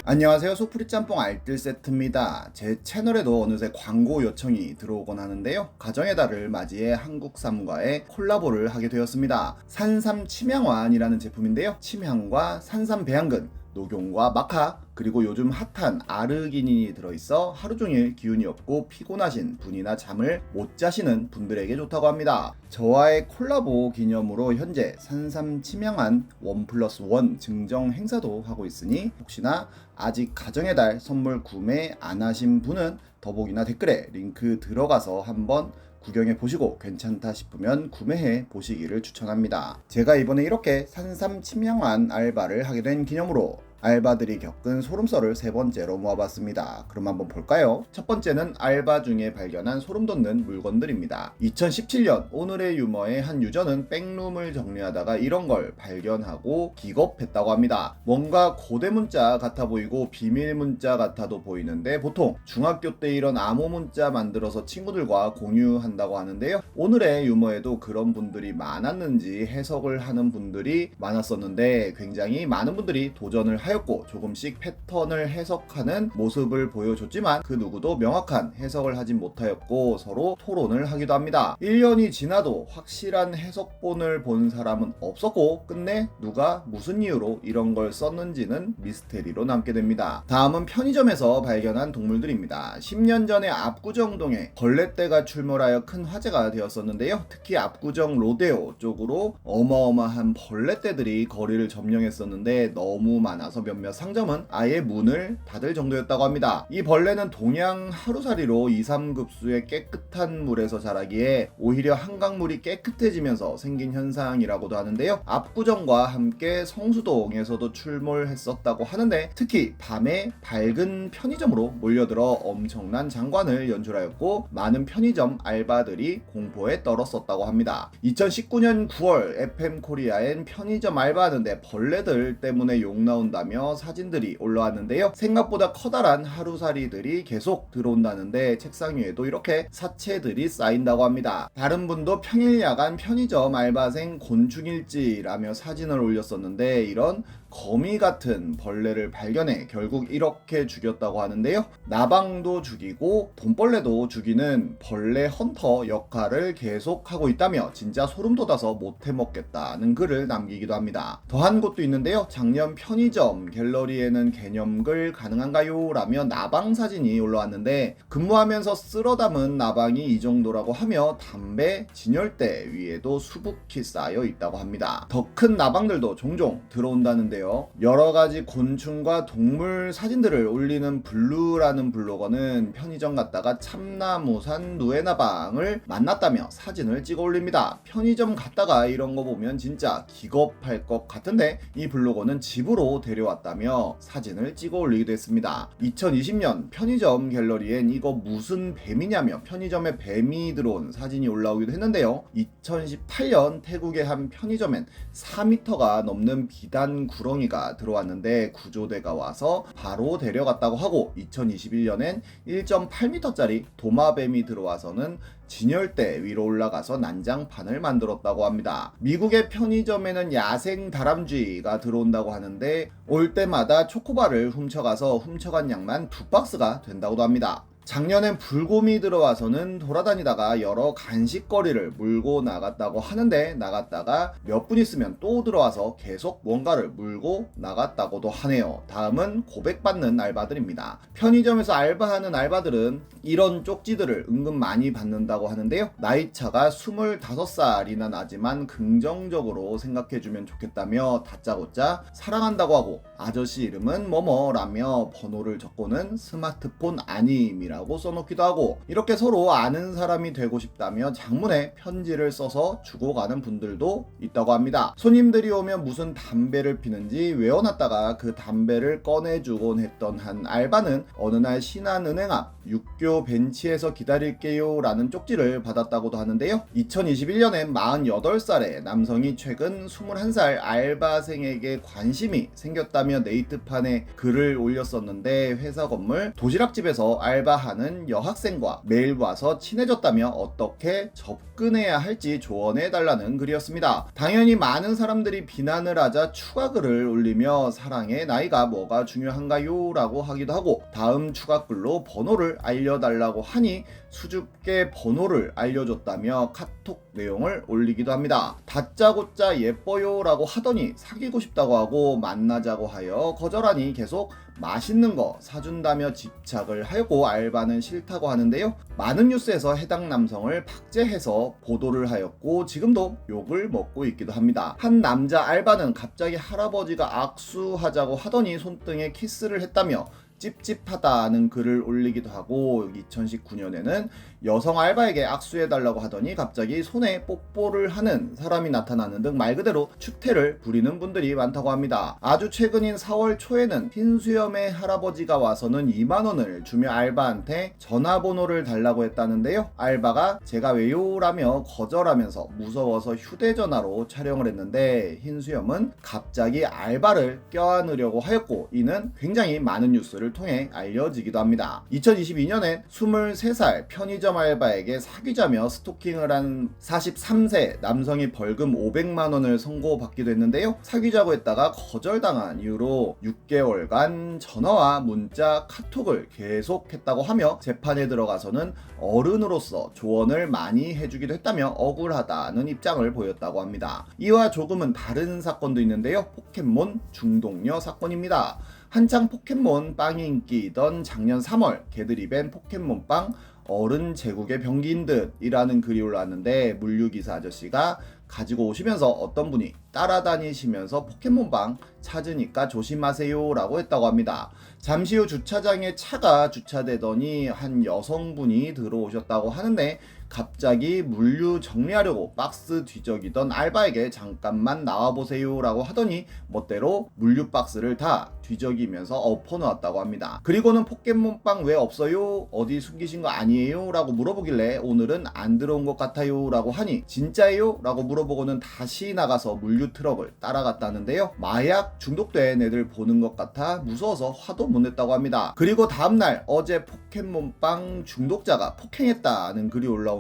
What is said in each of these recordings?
안녕하세요. 소프리 짬뽕 알뜰 세트입니다. 제 채널에도 어느새 광고 요청이 들어오곤 하는데요. 가정의 달을 맞이해 한국삼과의 콜라보를 하게 되었습니다. 산삼 침향환이라는 제품인데요. 침향과 산삼 배양근, 녹용과 마카, 그리고 요즘 핫한 아르기닌이 들어있어 하루종일 기운이 없고 피곤하신 분이나 잠을 못 자시는 분들에게 좋다고 합니다. 저와의 콜라보 기념으로 현재 산삼 침향환 1+1 증정 행사도 하고 있으니 혹시나 아직 가정의 달 선물 구매 안 하신 분은 더보기나 댓글에 링크 들어가서 한번 구경해 보시고 괜찮다 싶으면 구매해 보시기를 추천합니다. 제가 이번에 이렇게 산삼 침향환 알바를 하게 된 기념으로 알바들이 겪은 소름썰을 세 번째로 모아봤습니다. 그럼 한번 볼까요? 첫 번째는 알바 중에 발견한 소름 돋는 물건들입니다. 2017년 오늘의 유머의 한 유저는 백룸을 정리하다가 이런 걸 발견하고 기겁했다고 합니다. 뭔가 고대 문자 같아 보이고 비밀 문자 같아도 보이는데 보통 중학교 때 이런 암호 문자 만들어서 친구들과 공유한다고 하는데요. 오늘의 유머에도 그런 분들이 많았는지 해석을 하는 분들이 많았었는데 굉장히 많은 분들이 도전을 하였고 조금씩 패턴을 해석하는 모습을 보여줬지만 그 누구도 명확한 해석을 하진 못하였고 서로 토론을 하기도 합니다. 1년이 지나도 확실한 해석본을 본 사람은 없었고 끝내 누가 무슨 이유로 이런 걸 썼는지는 미스테리로 남게 됩니다. 다음은 편의점에서 발견한 동물들입니다. 10년 전에 압구정동에 벌레떼가 출몰하여 큰 화제가 되었었는데요. 특히 압구정 로데오 쪽으로 어마어마한 벌레떼들이 거리를 점령했었는데 너무 많아서 몇몇 상점은 아예 문을 닫을 정도였다고 합니다. 이 벌레는 동양 하루살이로 2, 3급수의 깨끗한 물에서 자라기에 오히려 한강물이 깨끗해지면서 생긴 현상이라고도 하는데요. 압구정과 함께 성수동에서도 출몰했었다고 하는데 특히 밤에 밝은 편의점으로 몰려들어 엄청난 장관을 연출하였고 많은 편의점 알바들이 공포에 떨었었다고 합니다. 2019년 9월 FM코리아엔 편의점 알바하는데 벌레들 때문에 욕 나온다며 사진들이 올라왔는데요. 생각보다 커다란 하루살이들이 계속 들어온다는데 책상 위에도 이렇게 사체들이 쌓인다고 합니다. 다른 분도 평일 야간 편의점 알바생 곤충일지라며 사진을 올렸었는데 이런 거미 같은 벌레를 발견해 결국 이렇게 죽였다고 하는데요. 나방도 죽이고 돈벌레도 죽이는 벌레 헌터 역할을 계속하고 있다며 진짜 소름 돋아서 못 해먹겠다는 글을 남기기도 합니다. 더한 곳도 있는데요. 작년 편의점 갤러리에는 개념글 가능한가요? 라며 나방 사진이 올라왔는데 근무하면서 쓸어 담은 나방이 이 정도라고 하며 담배 진열대 위에도 수북히 쌓여 있다고 합니다. 더 큰 나방들도 종종 들어온다는데요. 여러가지 곤충과 동물 사진들을 올리는 블루라는 블로거는 편의점 갔다가 참나무산 누에나방을 만났다며 사진을 찍어 올립니다. 편의점 갔다가 이런 거 보면 진짜 기겁할 것 같은데 이 블로거는 집으로 데려왔다며 사진을 찍어 올리기도 했습니다. 2020년 편의점 갤러리엔 이거 무슨 뱀이냐며 편의점에 뱀이 들어온 사진이 올라오기도 했는데요. 2018년 태국의 한 편의점엔 4m가 넘는 비단 구렁이가 들어왔는데 구조대가 와서 바로 데려갔다고 하고 2021년엔 1.8m짜리 도마뱀이 들어와서는 진열대 위로 올라가서 난장판을 만들었다고 합니다. 미국의 편의점에는 야생 다람쥐가 들어온다고 하는데 올 때마다 초코바를 훔쳐가서 훔쳐간 양만 2박스가 된다고도 합니다. 작년엔 불곰이 들어와서는 돌아다니다가 여러 간식거리를 물고 나갔다고 하는데 나갔다가 몇 분 있으면 또 들어와서 계속 뭔가를 물고 나갔다고도 하네요. 다음은 고백받는 알바들입니다. 편의점에서 알바하는 알바들은 이런 쪽지들을 은근 많이 받는다고 하는데요. 나이차가 25살이나 나지만 긍정적으로 생각해주면 좋겠다며 다짜고짜 사랑한다고 하고 아저씨 이름은 뭐뭐라며 번호를 적고는 스마트폰 아님이라 라고 써놓기도 하고 이렇게 서로 아는 사람이 되고 싶다며 장문에 편지를 써서 주고 가는 분들도 있다고 합니다. 손님들이 오면 무슨 담배를 피는지 외워놨다가 그 담배를 꺼내주곤 했던 한 알바는 어느 날 신한은행 앞 육교 벤치에서 기다릴게요 라는 쪽지를 받았다고도 하는데요. 2021년엔 48살의 남성이 최근 21살 알바생에게 관심이 생겼다며 네이트판에 글을 올렸었는데 회사 건물 도시락집에서 알바하는 하는 여학생과 매일 와서 친해졌다며 어떻게 접근해야 할지 조언해달라는 글이었습니다. 당연히 많은 사람들이 비난을 하자 추가 글을 올리며 사랑의 나이가 뭐가 중요한가요? 라고 하기도 하고, 다음 추가 글로 번호를 알려달라고 하니 수줍게 번호를 알려줬다며 카톡 내용을 올리기도 합니다. 다짜고짜 예뻐요 라고 하더니 사귀고 싶다고 하고 만나자고 하여 거절하니 계속 맛있는 거 사준다며 집착을 하고 알바는 싫다고 하는데요. 많은 뉴스에서 해당 남성을 박제해서 보도를 하였고 지금도 욕을 먹고 있기도 합니다. 한 남자 알바는 갑자기 할아버지가 악수하자고 하더니 손등에 키스를 했다며 찝찝하다는 글을 올리기도 하고, 2019년에는 여성 알바에게 악수해달라고 하더니 갑자기 손에 뽀뽀를 하는 사람이 나타나는 등 말 그대로 추태를 부리는 분들이 많다고 합니다. 아주 최근인 4월 초에는 흰수염의 할아버지가 와서는 2만원을 주며 알바한테 전화번호를 달라고 했다는데요. 알바가 제가 왜요? 라며 거절하면서 무서워서 휴대전화로 촬영을 했는데 흰수염은 갑자기 알바를 껴안으려고 하였고, 이는 굉장히 많은 뉴스를 통해 알려지기도 합니다. 2022년엔 23살 편의점 알바에게 사귀자며 스토킹을 한 43세 남성이 벌금 500만 원을 선고받기도 했는데요. 사귀자고 했다가 거절당한 이유로 6개월간 전화와 문자, 카톡을 계속했다고 하며 재판에 들어가서는 어른으로서 조언을 많이 해주기도 했다며 억울하다는 입장을 보였다고 합니다. 이와 조금은 다른 사건도 있는데요. 포켓몬 중독녀 사건입니다. 한창 포켓몬 빵이 인기이던 작년 3월 개드립엔 포켓몬빵 어른 제국의 병기인 듯이라는 글이 올라왔는데, 물류기사 아저씨가 가지고 오시면서 어떤 분이 따라다니시면서 포켓몬빵 찾으니까 조심하세요 라고 했다고 합니다. 잠시 후 주차장에 차가 주차되더니 한 여성분이 들어오셨다고 하는데, 갑자기 물류 정리하려고 박스 뒤적이던 알바에게 잠깐만 나와보세요 라고 하더니 멋대로 물류 박스를 다 뒤적이면서 엎어놓았다고 합니다. 그리고는 포켓몬빵 왜 없어요? 어디 숨기신 거 아니에요? 라고 물어보길래 오늘은 안 들어온 것 같아요 라고 하니 진짜예요? 라고 물어보고는 다시 나가서 물류 트럭을 따라갔다는데요. 마약 중독된 애들 보는 것 같아 무서워서 화도 못 냈다고 합니다. 그리고 다음날 어제 포켓몬빵 중독자가 폭행했다는 글이 올라오는데요.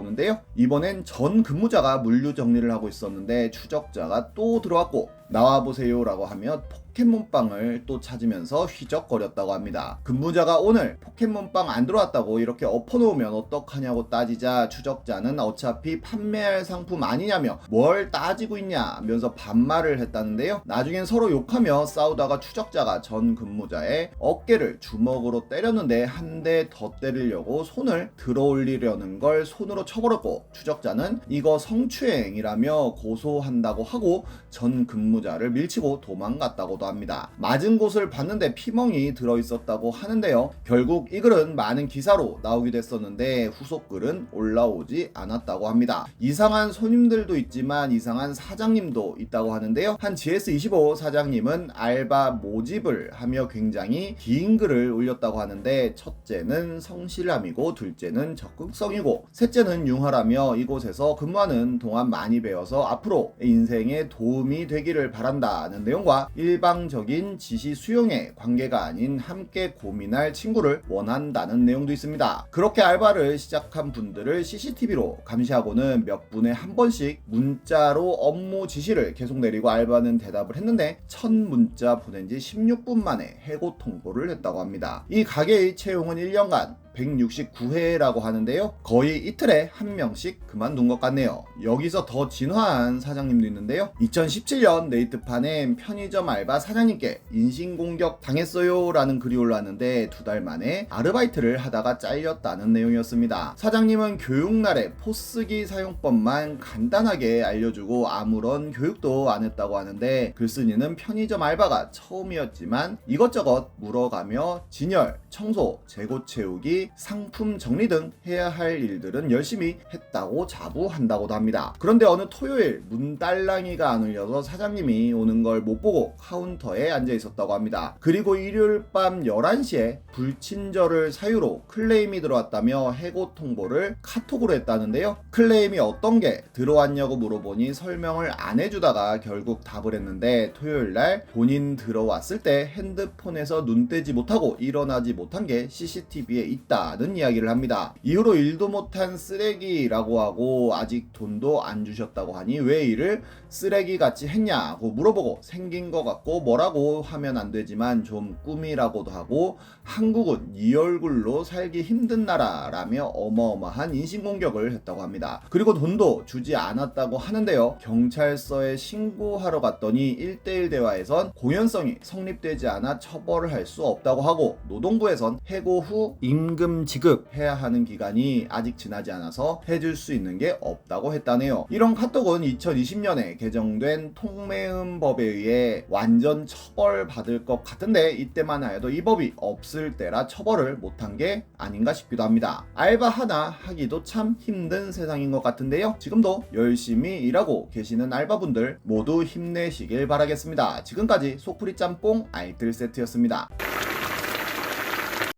이번엔 전 근무자가 물류 정리를 하고 있었는데 추적자가 또 들어왔고 나와보세요 라고 하며 포켓몬빵을 또 찾으면서 휘적거렸다고 합니다. 근무자가 오늘 포켓몬빵 안 들어왔다고 이렇게 엎어놓으면 어떡하냐고 따지자 추적자는 어차피 판매할 상품 아니냐며 뭘 따지고 있냐면서 반말을 했다는데요. 나중엔 서로 욕하며 싸우다가 추적자가 전 근무자의 어깨를 주먹으로 때렸는데 한 대 더 때리려고 손을 들어 올리려는 걸 손으로 쳐버렸고, 추적자는 이거 성추행이라며 고소한다고 하고 전 근무자를 밀치고 도망갔다고도 합니다. 맞은 곳을 봤는데 피멍이 들어있었다고 하는데요. 결국 이 글은 많은 기사로 나오기도 했었는데 후속 글은 올라오지 않았다고 합니다. 이상한 손님들도 있지만 이상한 사장님도 있다고 하는데요. 한 GS25 사장님은 알바 모집을 하며 굉장히 긴 글을 올렸다고 하는데, 첫째는 성실함이고 둘째는 적극성이고 셋째는 융화라며 이곳에서 근무하는 동안 많이 배워서 앞으로 인생에 도움이 되기를 바란다는 내용과 일방적인 지시 수용의 관계가 아닌 함께 고민할 친구를 원한다는 내용도 있습니다. 그렇게 알바를 시작한 분들을 CCTV로 감시하고는 몇 분에 한 번씩 문자로 업무 지시를 계속 내리고 알바는 대답을 했는데 첫 문자 보낸 지 16분 만에 해고 통보를 했다고 합니다. 이 가게의 채용은 1년간 169회라고 하는데요. 거의 이틀에 한 명씩 그만둔 것 같네요. 여기서 더 진화한 사장님도 있는데요. 2017년 네이트판에 편의점 알바 사장님께 인신공격 당했어요 라는 글이 올라왔는데 2달 만에 아르바이트를 하다가 잘렸다는 내용이었습니다. 사장님은 교육날에 포스기 사용법만 간단하게 알려주고 아무런 교육도 안 했다고 하는데, 글쓴이는 편의점 알바가 처음이었지만 이것저것 물어가며 진열, 청소, 재고 채우기, 상품 정리 등 해야 할 일들은 열심히 했다고 자부한다고도 합니다. 그런데 어느 토요일 문달랑이가 안 울려서 사장님이 오는 걸 못 보고 카운터에 앉아 있었다고 합니다. 그리고 일요일 밤 11시에 불친절을 사유로 클레임이 들어왔다며 해고 통보를 카톡으로 했다는데요. 클레임이 어떤 게 들어왔냐고 물어보니 설명을 안 해주다가 결국 답을 했는데, 토요일날 본인 들어왔을 때 핸드폰에서 눈 떼지 못하고 일어나지 못한 게 CCTV에 있다 했다는 이야기를 합니다. 이후로 일도 못한 쓰레기라고 하고 아직 돈도 안 주셨다고 하니 왜 일을 쓰레기같이 했냐고 물어보고 생긴 것 같고 뭐라고 하면 안 되지만 좀 꿈이라고도 하고 한국은 이 얼굴로 살기 힘든 나라라며 어마어마한 인신공격을 했다고 합니다. 그리고 돈도 주지 않았다고 하는데요. 경찰서에 신고하러 갔더니 1대1 대화에선 공연성이 성립되지 않아 처벌을 할 수 없다고 하고 노동부에선 해고 후 임금 지급해야 하는 기간이 아직 지나지 않아서 해줄 수 있는 게 없다고 했다네요. 이런 카톡은 2020년에 개정된 통매음법에 의해 완전 처벌받을 것 같은데 이때만 해도 이 법이 없을 때라 처벌을 못한 게 아닌가 싶기도 합니다. 알바 하나 하기도 참 힘든 세상인 것 같은데요. 지금도 열심히 일하고 계시는 알바분들 모두 힘내시길 바라겠습니다. 지금까지 속풀이 짬뽕 알뜰 세트였습니다.